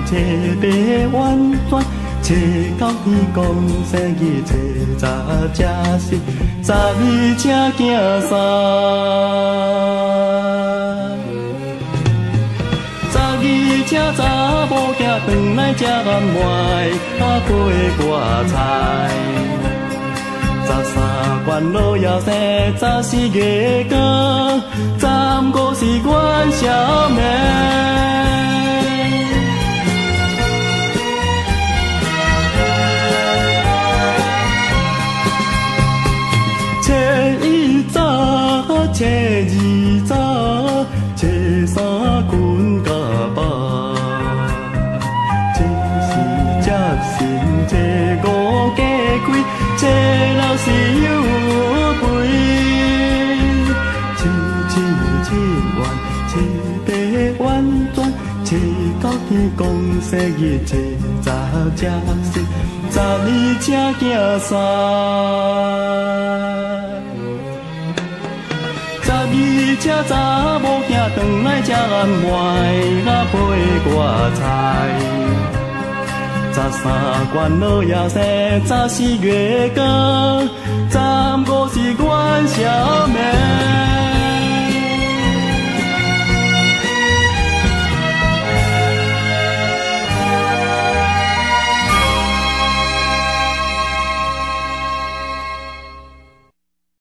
车白弯转，车到天公生日，车早正是12车行山。12车查某囝转来吃暗糜，配挂菜。13关老爷生，14月光，35是阮小妹。初一早，初二早，初三困甲饱。初四接神，初五加开，初六是有陪。初七七元，初八弯转，初九天公生日，初十正是12车行山。12车查某囝转来吃暗糜，配挂菜。13关老爷生，14月光，35是阮小妹。